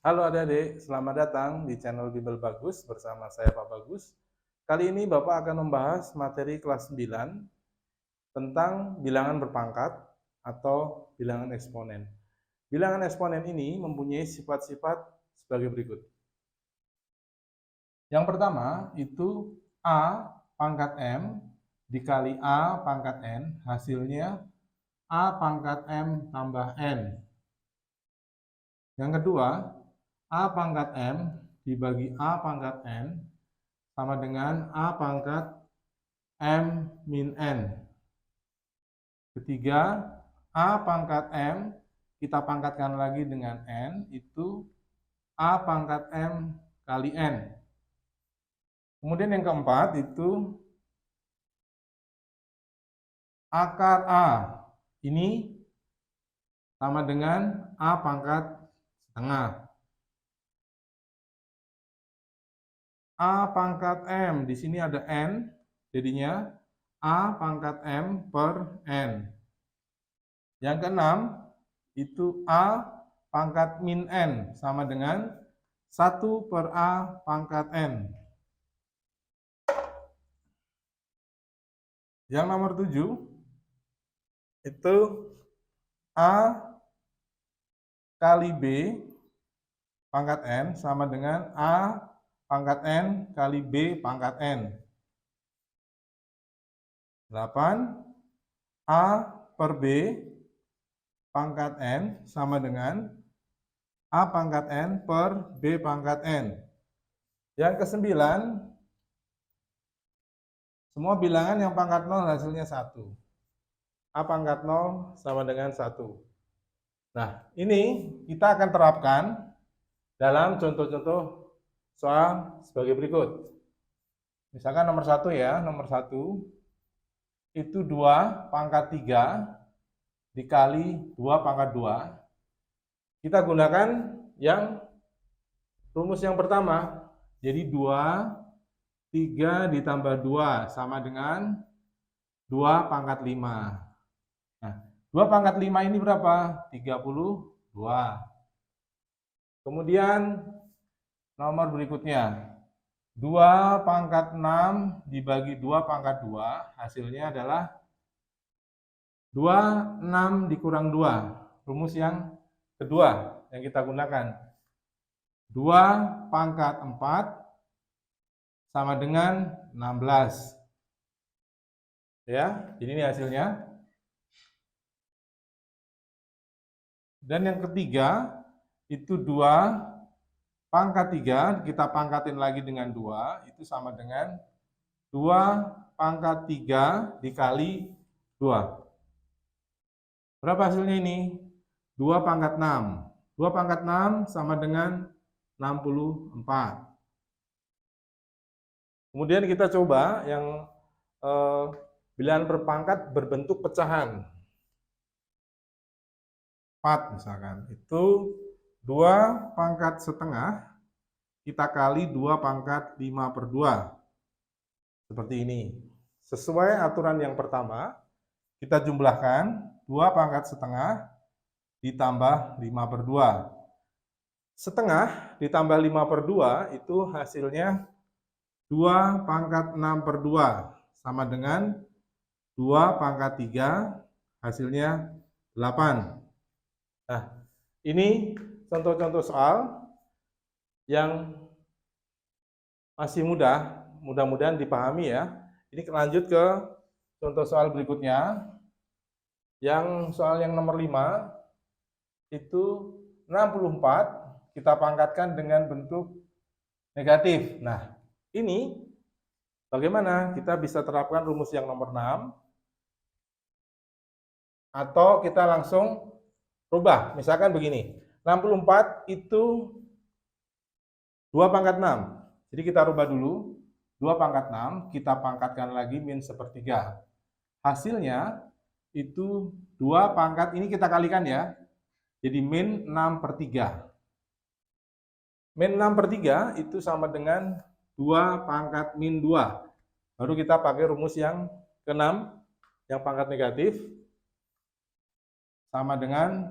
Halo adik-adik, selamat datang di channel Bimbel Bagus bersama saya Pak Bagus. Kali ini Bapak akan membahas materi kelas 9 tentang bilangan berpangkat atau bilangan eksponen. Bilangan eksponen ini mempunyai sifat-sifat sebagai berikut. Yang pertama itu A pangkat M dikali A pangkat N, hasilnya A pangkat M tambah N. Yang kedua, A pangkat M dibagi A pangkat N sama dengan A pangkat M min N. Ketiga, A pangkat M kita pangkatkan lagi dengan N, itu A pangkat M kali N. Kemudian yang keempat itu akar A. Ini sama dengan A pangkat setengah. A pangkat M, di sini ada N, jadinya A pangkat M per N. Yang keenam, itu A pangkat min N, sama dengan 1 per A pangkat N. Yang nomor 7, itu A kali B pangkat N, sama dengan A pangkat N kali B pangkat N. 8, A per B pangkat N sama dengan A pangkat N per B pangkat N. Yang kesembilan, semua bilangan yang pangkat 0 hasilnya 1. A pangkat 0 sama dengan 1. Nah, ini kita akan terapkan dalam contoh-contoh soal sebagai berikut. Misalkan nomor 1 ya, nomor 1 itu 2 pangkat 3 dikali 2 pangkat 2. Kita gunakan yang rumus yang pertama. Jadi 2, 3 ditambah 2 sama dengan 2 pangkat 5. Nah, 2 pangkat 5 ini berapa? 32. Kemudian nomor berikutnya. 2 pangkat 6 dibagi 2 pangkat 2, hasilnya adalah 2, 6 dikurang 2. Rumus yang kedua yang kita gunakan. 2 pangkat 4 sama dengan 16. Ya, jadi ini hasilnya. Dan yang ketiga, itu 2 pangkat 3, kita pangkatin lagi dengan 2, itu sama dengan 2 pangkat 3 dikali 2. Berapa hasilnya ini? 2 pangkat 6. 2 pangkat 6 sama dengan 64. Kemudian kita coba yang bilangan berpangkat berbentuk pecahan. 4 misalkan. Itu 2 pangkat setengah kita kali 2 pangkat 5 per 2. Seperti ini. Sesuai aturan yang pertama, kita jumlahkan 2 pangkat setengah ditambah 5 per 2. Setengah ditambah 5 per 2 itu hasilnya 2 pangkat 6 per 2 sama dengan 2 pangkat 3 hasilnya 8. Nah, ini contoh-contoh soal yang masih mudah, mudah-mudahan dipahami ya. Ini lanjut ke contoh soal berikutnya. Yang soal yang nomor 5 itu 64 kita pangkatkan dengan bentuk negatif. Nah, ini bagaimana kita bisa terapkan rumus yang nomor 6 atau kita langsung rubah. Misalkan begini, 64 itu 2 pangkat 6. Jadi kita rubah dulu, 2 pangkat 6, kita pangkatkan lagi min sepertiga. Hasilnya itu 2 pangkat, ini kita kalikan ya, jadi min 6 per 3. Min 6 per 3 itu sama dengan 2 pangkat min 2. Baru kita pakai rumus yang ke-6, yang pangkat negatif, sama dengan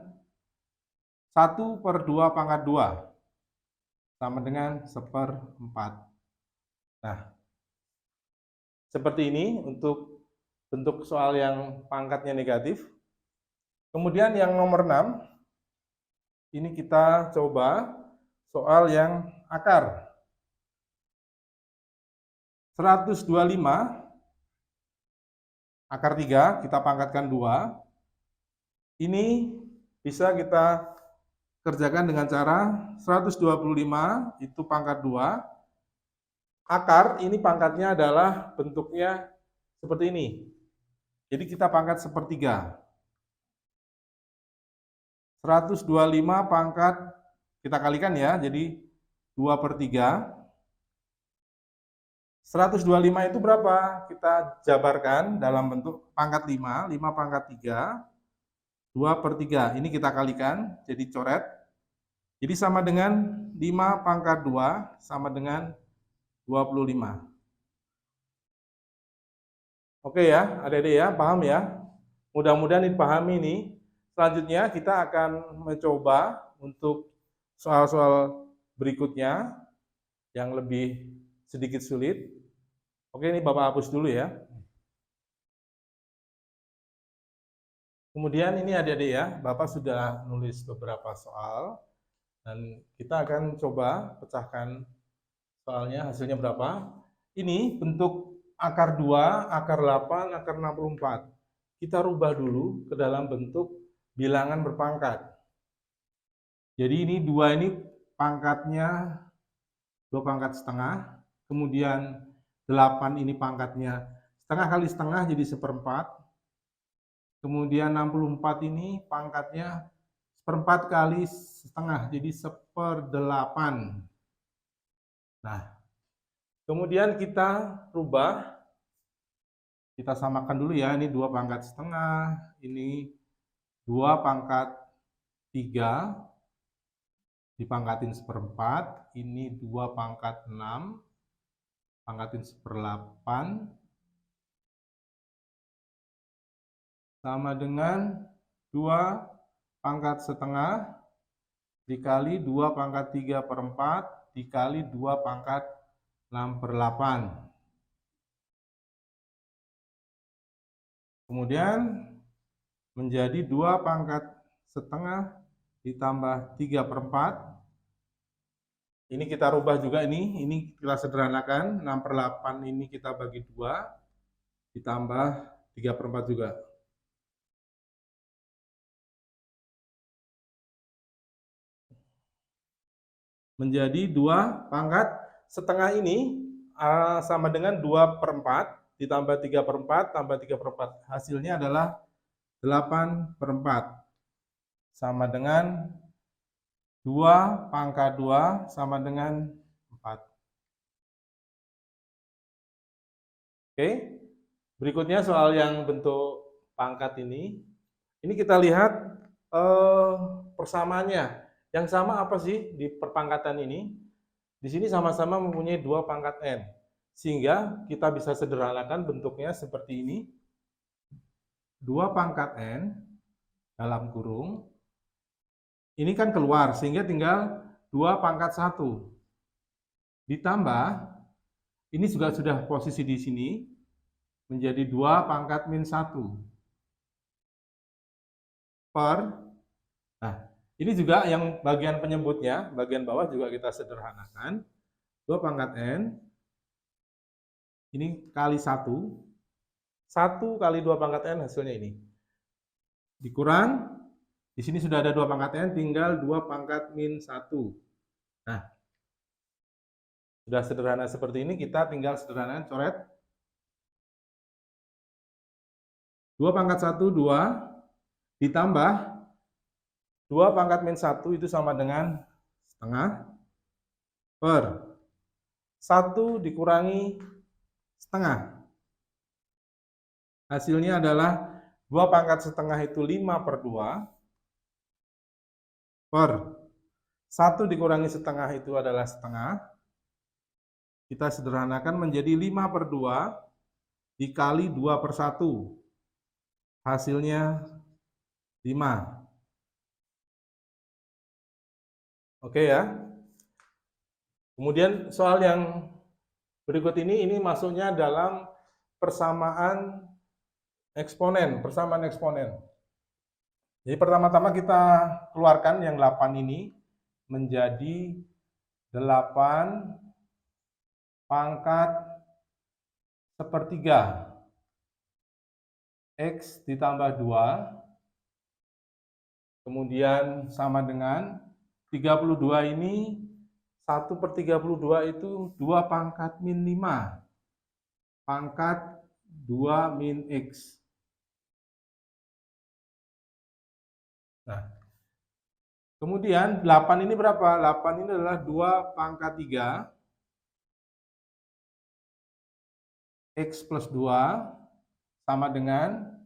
1 per 2 pangkat 2. sama dengan 1/4. Nah, seperti ini untuk bentuk soal yang pangkatnya negatif. Kemudian yang nomor 6, ini kita coba soal yang akar. 125 akar 3, kita pangkatkan 2. Ini bisa kita kerjakan dengan cara 125 itu pangkat 2. Akar ini pangkatnya adalah bentuknya seperti ini. Jadi kita pangkat sepertiga. 125 pangkat, kita kalikan ya, jadi 2/3. 125 itu berapa? Kita jabarkan dalam bentuk pangkat 5, 5 pangkat 3, 2/3. Ini kita kalikan, jadi coret. Jadi sama dengan 5 pangkat 2 sama dengan 25. Oke ya, adik-adik ya, paham ya? Mudah-mudahan dipahami ini. Selanjutnya kita akan mencoba untuk soal-soal berikutnya yang lebih sedikit sulit. Oke, ini Bapak hapus dulu ya. Kemudian ini adik-adik ya, Bapak sudah nulis beberapa soal dan kita akan coba pecahkan soalnya, hasilnya berapa. Ini bentuk akar 2, akar 8, akar 64. Kita rubah dulu ke dalam bentuk bilangan berpangkat. Jadi ini 2 ini pangkatnya 2 pangkat setengah, kemudian 8 ini pangkatnya setengah kali setengah jadi 1/4. Kemudian 64 ini pangkatnya 1/4 kali setengah jadi 1/8. Nah, kemudian kita rubah, kita samakan dulu ya, ini 2 pangkat setengah, ini 2 pangkat 3, dipangkatin 1/4, ini 2 pangkat 6, pangkatin 1/8, sama dengan 2 pangkat setengah dikali 2 pangkat 3/4 dikali 2 pangkat 6/8. Kemudian menjadi 2 pangkat setengah ditambah 3/4. Ini kita rubah juga ini kita sederhanakan, 6/8 ini kita bagi 2, ditambah 3/4 juga. Menjadi 2 pangkat setengah ini sama dengan 2/4 ditambah 3/4 tambah 3/4. Hasilnya adalah 8/4 sama dengan 2 pangkat 2 sama dengan 4. Oke, berikutnya soal yang bentuk pangkat ini. Ini kita lihat persamaannya. Yang sama apa sih di perpangkatan ini? Di sini sama-sama mempunyai 2 pangkat n. Sehingga kita bisa sederhanakan bentuknya seperti ini. 2 pangkat n dalam kurung. Ini kan keluar, sehingga tinggal 2 pangkat 1. Ditambah, ini juga sudah posisi di sini, menjadi 2 pangkat min 1. Nah, ini juga yang bagian penyebutnya, bagian bawah juga kita sederhanakan. 2 pangkat n, ini kali 1. 1 kali 2 pangkat n hasilnya ini. Dikurang, di sini sudah ada 2 pangkat n, tinggal 2 pangkat min 1. Nah, sudah sederhana seperti ini, kita tinggal sederhanakan, coret. 2 pangkat 1, 2, ditambah 2 pangkat min 1 itu sama dengan setengah, per 1 dikurangi setengah. Hasilnya adalah 2 pangkat setengah itu 5/2, per 1 dikurangi setengah itu adalah setengah. Kita sederhanakan menjadi 5/2 dikali 2/1. Hasilnya 5. Oke ya. Kemudian soal yang berikut ini masuknya dalam persamaan eksponen. Jadi pertama-tama kita keluarkan yang 8 ini menjadi 8 pangkat sepertiga X ditambah 2, kemudian sama dengan 32 ini 1/32 itu 2 pangkat min 5, pangkat 2 min X. Nah, kemudian 8 ini berapa? 8 ini adalah 2 pangkat 3 X plus 2 sama dengan,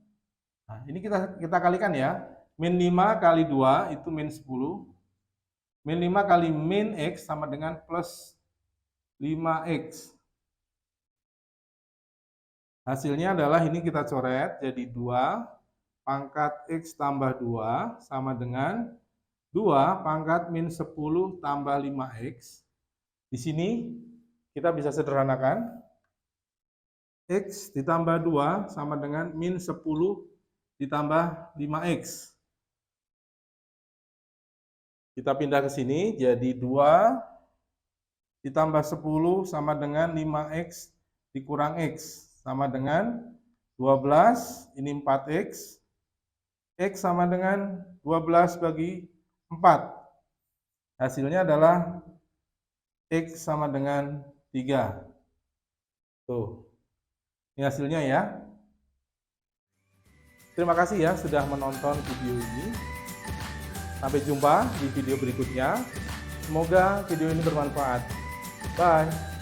nah ini kita kalikan ya, min 5 kali 2 itu min 10, min 5 kali min X sama dengan plus 5X. Hasilnya adalah ini kita coret jadi 2 pangkat X tambah 2 sama dengan 2 pangkat min 10 tambah 5X. Di sini kita bisa sederhanakan. X ditambah 2 sama dengan min 10 ditambah 5X. Kita pindah ke sini, jadi 2 ditambah 10 sama dengan 5X dikurang X. Sama dengan 12, ini 4X. X sama dengan 12 bagi 4. Hasilnya adalah X sama dengan 3. Tuh, ini hasilnya ya. Terima kasih ya sudah menonton video ini. Sampai jumpa di video berikutnya. Semoga video ini bermanfaat. Bye.